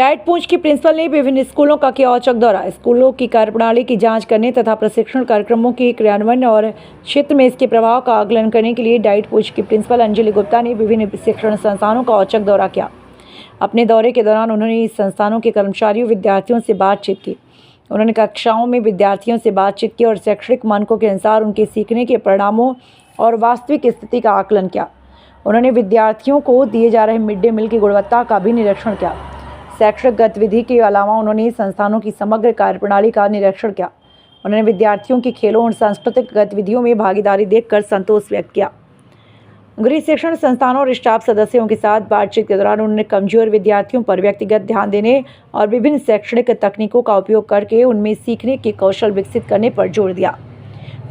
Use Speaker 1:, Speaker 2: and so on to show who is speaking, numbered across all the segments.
Speaker 1: Diet पूंछ की principal ने विभिन्न स्कूलों का किया औचक दौरा। स्कूलों की कार्यप्रणाली की जांच करने तथा प्रशिक्षण कार्यक्रमों के क्रियान्वयन और क्षेत्र में इसके प्रभाव का आकलन करने के लिए डाइट पूंछ की प्रिंसिपल अंजलि गुप्ता ने विभिन्न शिक्षण संस्थानों का औचक दौरा किया। अपने दौरे के दौरान उन्होंने इस संस्थानों के कर्मचारियों विद्यार्थियों से बातचीत की। उन्होंने कक्षाओं में विद्यार्थियों से बातचीत की और शैक्षणिक मानकों के अनुसार उनके सीखने के परिणामों और वास्तविक स्थिति का आकलन किया। उन्होंने विद्यार्थियों को दिए जा रहे मिड डे मील की गुणवत्ता का भी निरीक्षण किया। शैक्षणिक गतिविधि के अलावा उन्होंने संस्थानों की समग्र कार्यप्रणाली का निरीक्षण किया। उन्होंने विद्यार्थियों की खेलों और सांस्कृतिक गतिविधियों में भागीदारी देखकर संतोष व्यक्त किया। गृह शिक्षण संस्थानों और स्टाफ सदस्यों के साथ बातचीत के दौरान उन्होंने कमजोर विद्यार्थियों पर व्यक्तिगत ध्यान देने और विभिन्न शैक्षणिक तकनीकों का उपयोग करके उनमें सीखने के कौशल विकसित करने पर जोर दिया।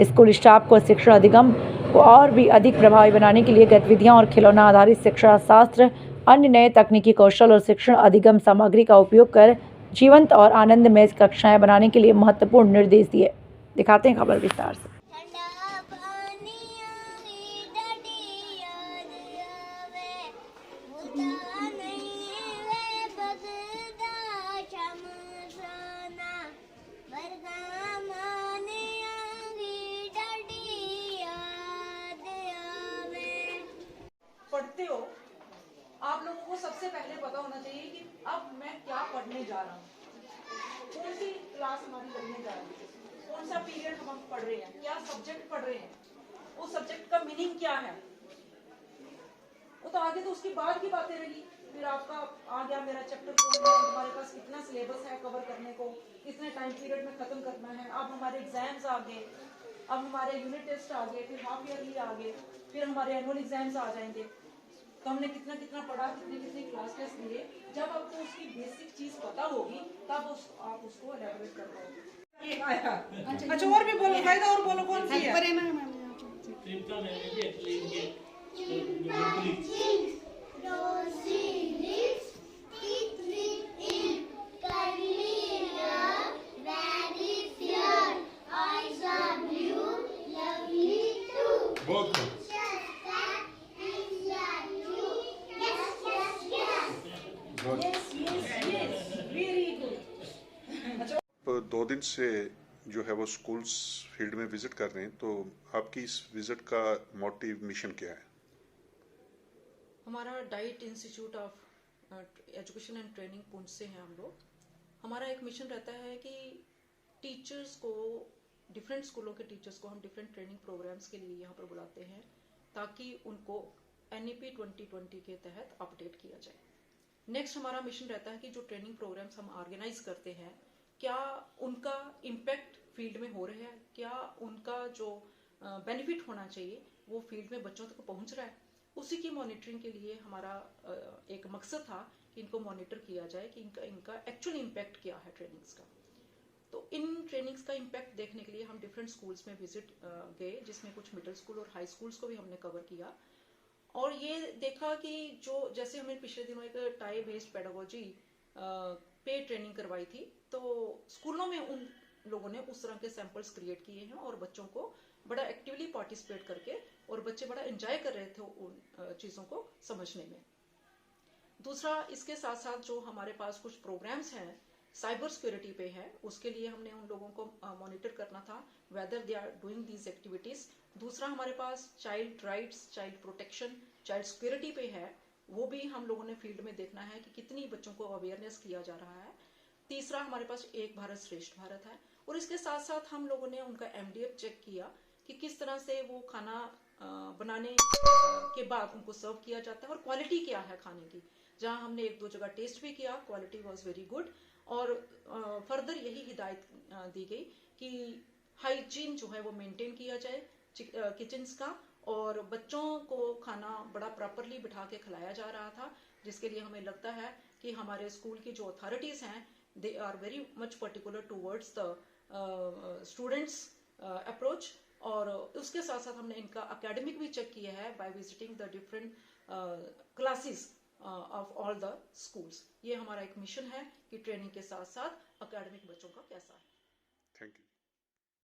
Speaker 1: स्कूल स्टाफ को शिक्षण अधिगम को और भी अधिक प्रभावी बनाने के लिए गतिविधियां और खिलौना आधारित शिक्षा शास्त्र, अन्य नए तकनीकी कौशल और शिक्षण अधिगम सामग्री का उपयोग कर जीवंत और आनंदमय कक्षाएं बनाने के लिए महत्वपूर्ण निर्देश दिए। दिखाते हैं खबर विस्तार से।
Speaker 2: पढ़ते हो, आप लोगों को सबसे पहले पता होना चाहिए कि अब मैं क्या पढ़ने जा रहा हूँ, कौन सी क्लास हमारी पढ़ने जा रही है, कौन सा पीरियड हम पढ़ रहे हैं, क्या सब्जेक्ट पढ़ रहे हैं, उस सब्जेक्ट का मीनिंग क्या है। वो तो आगे तो उसकी बाद की बातें रही। फिर आपका आ गया मेरा चैप्टर कौन है, हमारे पास कितना सिलेबस है कवर करने को, कितने टाइम पीरियड में खत्म करना है। अब हमारे एग्जाम्स आ गए, अब हमारे यूनिट टेस्ट आ गए, फिर हाफ ईयरली आ गए, फिर हमारे एनुअल एग्जाम्स आ जाएंगे। तो हमने कितना कितना पढ़ा, कितनी क्लास टेस्ट लिए। जब आपको उसकी बेसिक चीज पता होगी तब आप उसको एलैबोरेट कर पाओगे। अच्छा और भी बोलो, फायदा और बोलो, कौन सी है?
Speaker 3: दो दिन से जो है वो स्कूल्स फील्ड में विजिट कर रहे हैं, तो आपकी इस विजिट का मोटिव मिशन क्या है?
Speaker 2: हमारा diet institute of education and training Poonch से हैं हम लोग। हमारा एक मिशन रहता है कि टीचर्स को, डिफरेंट स्कूलों के टीचर्स को हम डिफरेंट ट्रेनिंग प्रोग्राम्स के लिए यहाँ पर बुलाते हैं ताकि उनको NEP 2020 के तहत अपडेट किया जाए। नेक्स्ट हमारा मिशन रहता है कि जो ट्रेनिंग प्रोग्राम्स हम ऑर्गेनाइज करते हैं, क्या उनका इम्पैक्ट फील्ड में हो रहा है, क्या उनका जो बेनिफिट होना चाहिए वो फील्ड में बच्चों तक पहुंच रहा है। उसी की मॉनिटरिंग के लिए हमारा एक मकसद था कि इनको मॉनिटर किया जाए कि इनका एक्चुअल इम्पैक्ट क्या है ट्रेनिंग्स का। तो इन ट्रेनिंग्स का इम्पैक्ट देखने के लिए हम डिफरेंट स्कूल्स में विजिट गए, जिसमें कुछ मिडिल स्कूल और हाई स्कूल्स को भी हमने कवर किया। और ये देखा कि जो जैसे हमें पिछले दिनों एक टाई बेस्ड पेडागोजी पे ट्रेनिंग करवाई थी, तो स्कूलों में उन लोगों ने उस तरह के सैंपल्स क्रिएट किए हैं और बच्चों को बड़ा एक्टिवली पार्टिसिपेट करके, और बच्चे बड़ा एंजॉय कर रहे थे उन चीज़ों को समझने में। दूसरा, इसके साथ साथ जो हमारे पास कुछ प्रोग्राम्स हैं साइबर सिक्योरिटी पे है, उसके लिए हमने उन लोगों को मॉनिटर करना था whether they are doing these activities. दूसरा, हमारे पास child rights, child protection, child security पे है, वो भी हम लोगों ने फील्ड में देखना है कि कितनी बच्चों को अवेयरनेस किया जा रहा है। तीसरा, हमारे पास एक भारत श्रेष्ठ भारत है, और इसके साथ साथ हम लोगों ने उनका MDF चेक किया कि किस तरह से वो खाना बनाने के बाद उनको सर्व किया जाता है और क्वालिटी क्या है खाने की। जहां हमने 1-2 जगह टेस्ट भी किया, क्वालिटी वाज वेरी गुड। और फर्दर यही हिदायत दी गई कि हाइजीन जो है वो मेंटेन किया जाए किचन्स का, और बच्चों को खाना बड़ा प्रॉपरली बिठा के खिलाया जा रहा था, जिसके लिए हमें लगता है कि हमारे स्कूल की जो अथॉरिटीज हैं they are very much particular towards the students approach. और उसके साथ साथ हमने इनका एकेडमिक भी चेक किया है by visiting the different classes of all the schools. ये हमारा एक मिशन है कि ट्रेनिंग के साथ साथ एकेडमिक बच्चों का कैसा है।
Speaker 3: Thank you.